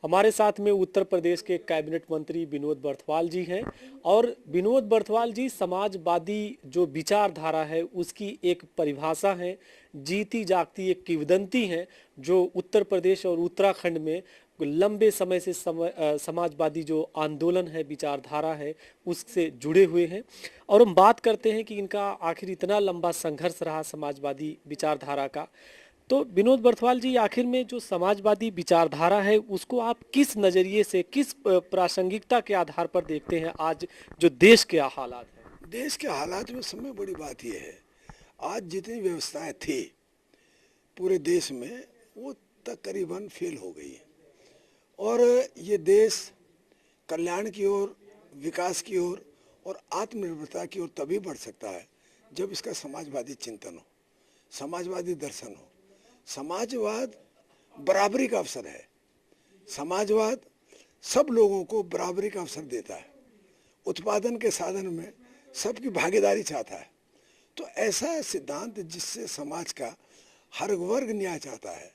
हमारे साथ में उत्तर प्रदेश के कैबिनेट मंत्री विनोद बर्थवाल जी हैं और विनोद बर्थवाल जी समाजवादी जो विचारधारा है उसकी एक परिभाषा है, जीती जागती एक किंवदंती है जो उत्तर प्रदेश और उत्तराखंड में लंबे समय से समाजवादी जो आंदोलन है, विचारधारा है, उससे जुड़े हुए हैं। और हम बात करते हैं कि इनका आखिर इतना लंबा संघर्ष रहा समाजवादी विचारधारा का। तो विनोद बर्थवाल जी, आखिर में जो समाजवादी विचारधारा है उसको आप किस नज़रिए से, किस प्रासंगिकता के आधार पर देखते हैं आज जो देश के हालात हैं? देश के हालात में सबसे बड़ी बात यह है, आज जितनी व्यवस्थाएं थी पूरे देश में वो तकरीबन फेल हो गई है। और ये देश कल्याण की ओर, विकास की ओर और आत्मनिर्भरता की ओर तभी बढ़ सकता है जब इसका समाजवादी चिंतन हो, समाजवादी दर्शन हो। समाजवाद बराबरी का अवसर है। समाजवाद सब लोगों को बराबरी का अवसर देता है। उत्पादन के साधन में सबकी भागीदारी चाहता है। तो ऐसा सिद्धांत जिससे समाज का हर वर्ग न्याय चाहता है,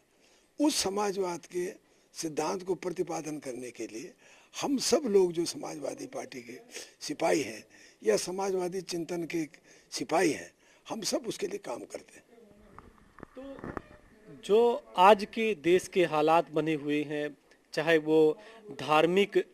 उस समाजवाद के सिद्धांत को प्रतिपादन करने के लिए हम सब लोग जो समाजवादी पार्टी के सिपाही हैं या समाजवादी चिंतन के सिपाही हैं, हम सब उसके लिए काम करते हैं। तो जो आज के देश के हालात बने हुए हैं, चाहे वो धार्मिक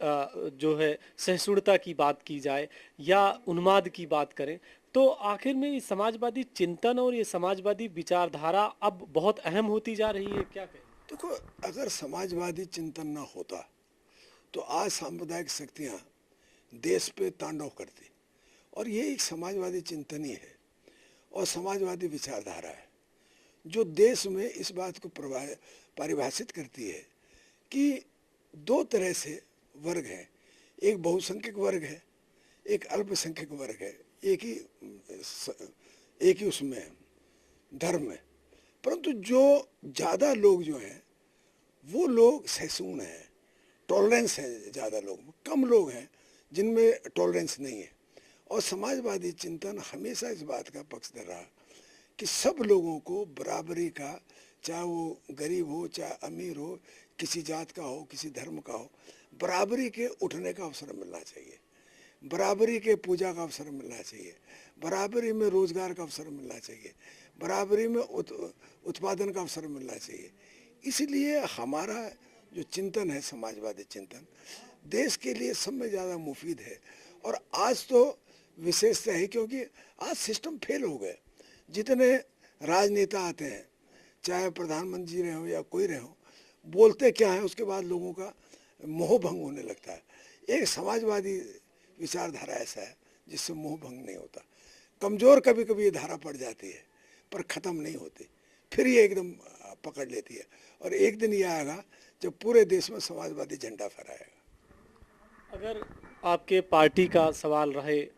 जो है सहिष्णुता की बात की जाए या उन्माद की बात करें, तो आखिर में ये समाजवादी चिंतन और ये समाजवादी विचारधारा अब बहुत अहम होती जा रही है, क्या कहें? देखो, अगर समाजवादी चिंतन न होता तो आज सांप्रदायिक शक्तियां देश पे तांडव करती। और ये एक समाजवादी चिंतन ही है और समाजवादी विचारधारा है जो देश में इस बात को परिभाषित करती है कि दो तरह से वर्ग हैं। एक बहुसंख्यक वर्ग है, एक अल्पसंख्यक वर्ग है। एक ही उसमें धर्म है। परंतु जो ज़्यादा लोग जो हैं वो लोग सहिष्णु हैं, टॉलरेंस है ज़्यादा लोग, कम लोग हैं जिनमें टॉलरेंस नहीं है। और समाजवादी चिंतन हमेशा इस बात का पक्षधर रहा कि सब लोगों को बराबरी का, चाहे वो गरीब हो चाहे अमीर हो, किसी जात का हो किसी धर्म का हो, बराबरी के उठने का अवसर मिलना चाहिए, बराबरी के पूजा का अवसर मिलना चाहिए, बराबरी में रोजगार का अवसर मिलना चाहिए, बराबरी में उत्पादन का अवसर मिलना चाहिए। इसलिए हमारा जो चिंतन है समाजवादी चिंतन देश के लिए सब में ज़्यादा मुफीद है। और आज तो विशेषता है क्योंकि आज सिस्टम फेल हो गए। जितने राजनेता आते हैं, चाहे प्रधानमंत्री रहे हो या कोई रहे हो, बोलते क्या है उसके बाद लोगों का मोह भंग होने लगता है। एक समाजवादी विचारधारा ऐसा है जिससे मोह भंग नहीं होता। कमज़ोर कभी कभी ये धारा पड़ जाती है पर ख़त्म नहीं होती, फिर ये एकदम पकड़ लेती है। और एक दिन ये आएगा जब पूरे देश में समाजवादी झंडा फहराएगा। अगर आपके पार्टी का सवाल रहे,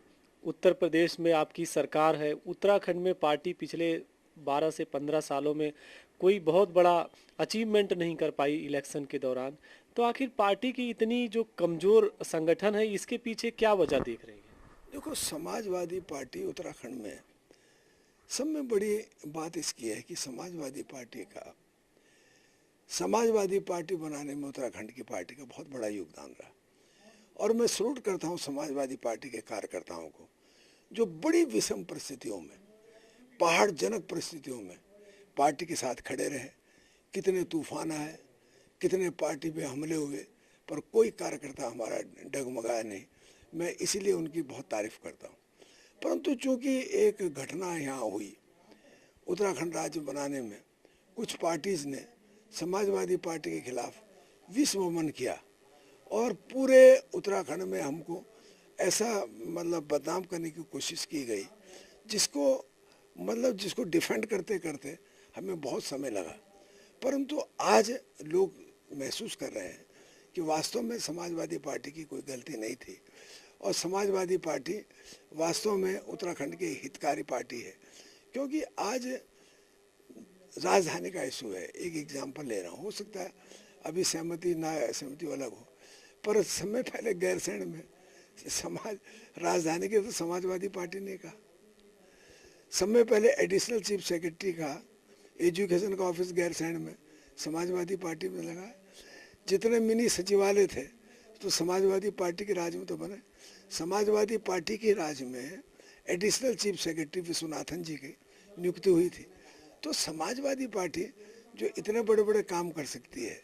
उत्तर प्रदेश में आपकी सरकार है, उत्तराखंड में पार्टी पिछले 12 से 15 सालों में कोई बहुत बड़ा अचीवमेंट नहीं कर पाई इलेक्शन के दौरान, तो आखिर पार्टी की इतनी जो कमज़ोर संगठन है इसके पीछे क्या वजह देख रही है? देखो, समाजवादी पार्टी उत्तराखंड में सब में बड़ी बात इसकी है कि समाजवादी पार्टी बनाने में उत्तराखंड की पार्टी का बहुत बड़ा योगदान रहा। और मैं सल्यूट करता हूँ समाजवादी पार्टी के कार्यकर्ताओं को जो बड़ी विषम परिस्थितियों में, पहाड़जनक परिस्थितियों में पार्टी के साथ खड़े रहे। कितने तूफान आए, कितने पार्टी पे हमले हुए, पर कोई कार्यकर्ता हमारा डगमगाया नहीं। मैं इसीलिए उनकी बहुत तारीफ करता हूँ। परंतु चूंकि एक घटना यहाँ हुई उत्तराखंड राज्य बनाने में, कुछ पार्टीज़ ने समाजवादी पार्टी के खिलाफ विषवमन किया और पूरे उत्तराखंड में हमको ऐसा बदनाम करने की कोशिश की गई जिसको डिफेंड करते करते हमें बहुत समय लगा। परंतु आज लोग महसूस कर रहे हैं कि वास्तव में समाजवादी पार्टी की कोई गलती नहीं थी और समाजवादी पार्टी वास्तव में उत्तराखंड की हितकारी पार्टी है। क्योंकि आज राजधानी का इशू है। एक एग्जाम्पल ले रहा हूँ, हो सकता है अभी सहमति ना सहमति अलग हो, पर समय पहले गैरसैंण में राजधानी के तो समाजवादी पार्टी ने कहा। समय पहले एडिशनल चीफ सेक्रेटरी का एजुकेशन का ऑफिस गैरसैंण में समाजवादी पार्टी में लगा। जितने मिनी सचिवालय थे तो समाजवादी पार्टी के राज में तो बने। समाजवादी पार्टी के राज में एडिशनल चीफ सेक्रेटरी विश्वनाथन जी की नियुक्ति हुई थी। तो समाजवादी पार्टी जो इतने बड़े बड़े काम कर सकती है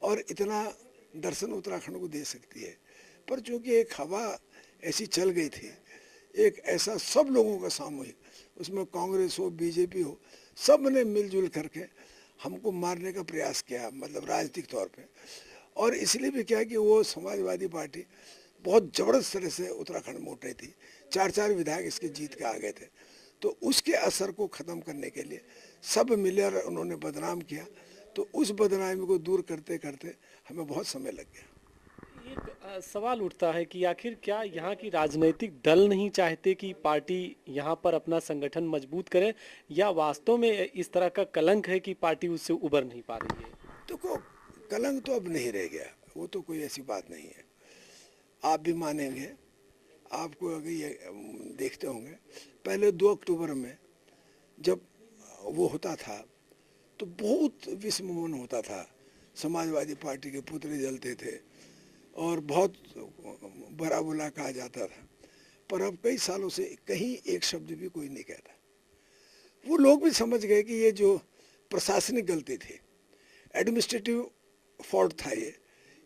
और इतना दर्शन उत्तराखंड को दे सकती है, पर चूंकि एक हवा ऐसी चल गई थी, एक ऐसा सब लोगों का सामूहिक, उसमें कांग्रेस हो बीजेपी हो, सब ने मिलजुल करके हमको मारने का प्रयास किया, मतलब राजनीतिक तौर पे। और इसलिए भी क्या कि वो समाजवादी पार्टी बहुत जबरदस्त तरह से उत्तराखंड में उठ रही थी, 4-4 विधायक इसके जीत के आ गए थे। तो उसके असर को ख़त्म करने के लिए सब मिले और उन्होंने बदनाम किया। तो उस बदनामी को दूर करते करते हमें बहुत समय लग गया। एक सवाल उठता है कि आखिर क्या यहाँ की राजनीतिक दल नहीं चाहते कि पार्टी यहाँ पर अपना संगठन मजबूत करे, या वास्तव में इस तरह का कलंक है कि पार्टी उससे उबर नहीं पा रही है? तो कलंक तो अब नहीं रह गया, वो तो कोई ऐसी बात नहीं है। आप भी मानेंगे, आपको अगर ये देखते होंगे, पहले 2 अक्टूबर में जब वो होता था तो बहुत विस्मरण होता था, समाजवादी पार्टी के पुतले जलते थे और बहुत बुरा बुला कहा जाता था। पर अब कई सालों से कहीं एक शब्द भी कोई नहीं कहता। वो लोग भी समझ गए कि ये जो प्रशासनिक गलती थी, एडमिनिस्ट्रेटिव फॉल्ट था, ये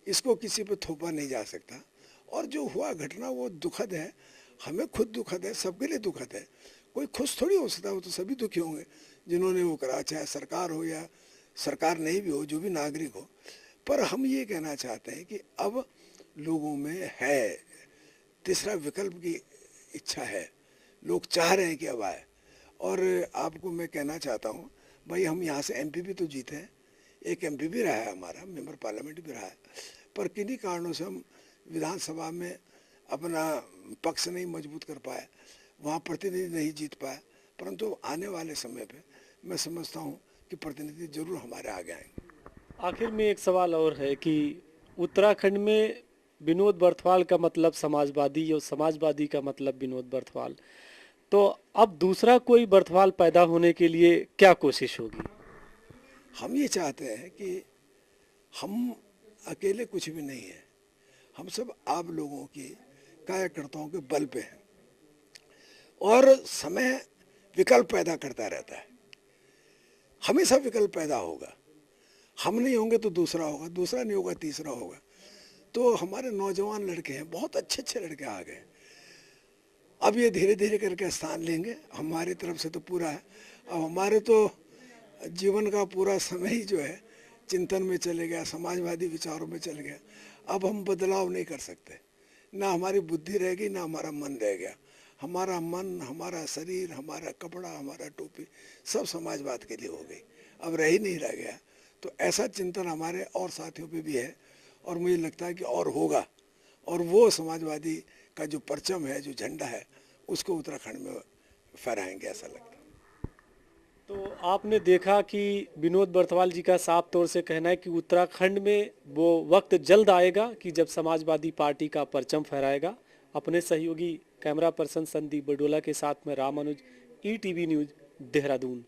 इसको किसी पे थोपा नहीं जा सकता। और जो हुआ घटना वो दुखद है, हमें खुद दुखद है, सबके लिए दुखद है। कोई खुश थोड़ी हो सकता है, वो तो सभी दुखी होंगे जिन्होंने वो करा, चाहे सरकार हो या सरकार नहीं भी हो, जो भी नागरिक हो। पर हम ये कहना चाहते हैं कि अब लोगों में है, तीसरा विकल्प की इच्छा है, लोग चाह रहे हैं कि अब आए। और आपको मैं कहना चाहता हूँ भाई, हम यहाँ से एमपी भी तो जीते हैं, एक एमपी भी रहा है हमारा, मेंबर पार्लियामेंट भी रहा है, पर किन्हीं कारणों से हम विधानसभा में अपना पक्ष नहीं मजबूत कर पाए, वहाँ प्रतिनिधि नहीं जीत पाए। परंतु आने वाले समय पे मैं समझता हूँ कि प्रतिनिधि जरूर हमारे आगे आएंगे। आखिर में एक सवाल और है कि उत्तराखंड में विनोद बर्थवाल का मतलब समाजवादी और समाजवादी का मतलब विनोद बर्थवाल, तो अब दूसरा कोई बर्थवाल पैदा होने के लिए क्या कोशिश होगी? हम ये चाहते हैं कि हम अकेले कुछ भी नहीं है, हम सब आप लोगों की कार्यकर्ताओं के बल पे हैं। और समय विकल्प पैदा करता रहता है, हमेशा विकल्प पैदा होगा। हम नहीं होंगे तो दूसरा होगा, दूसरा नहीं होगा तीसरा होगा। तो हमारे नौजवान लड़के हैं, बहुत अच्छे अच्छे लड़के आ गए, अब ये धीरे धीरे करके स्थान लेंगे। हमारी तरफ से तो पूरा है। अब हमारे तो जीवन का पूरा समय ही जो है चिंतन में चले गया, समाजवादी विचारों में चल गया। अब हम बदलाव नहीं कर सकते, ना हमारी बुद्धि रह गई, ना हमारा मन रह गया। हमारा मन, हमारा शरीर, हमारा कपड़ा, हमारा टोपी सब समाजवाद के लिए हो गई, अब रह ही नहीं रह गया। तो ऐसा चिंतन हमारे और साथियों पे भी है, और मुझे लगता है कि और होगा। और वो समाजवादी का जो परचम है, जो झंडा है, उसको उत्तराखंड में फहराएंगे, ऐसा लगता है। तो आपने देखा कि विनोद बर्थवाल जी का साफ तौर से कहना है कि उत्तराखंड में वो वक्त जल्द आएगा कि जब समाजवादी पार्टी का परचम फहराएगा। अपने सहयोगी कैमरा पर्सन संदीप बडोला के साथ में रामानुज, ईटीवी न्यूज़, देहरादून।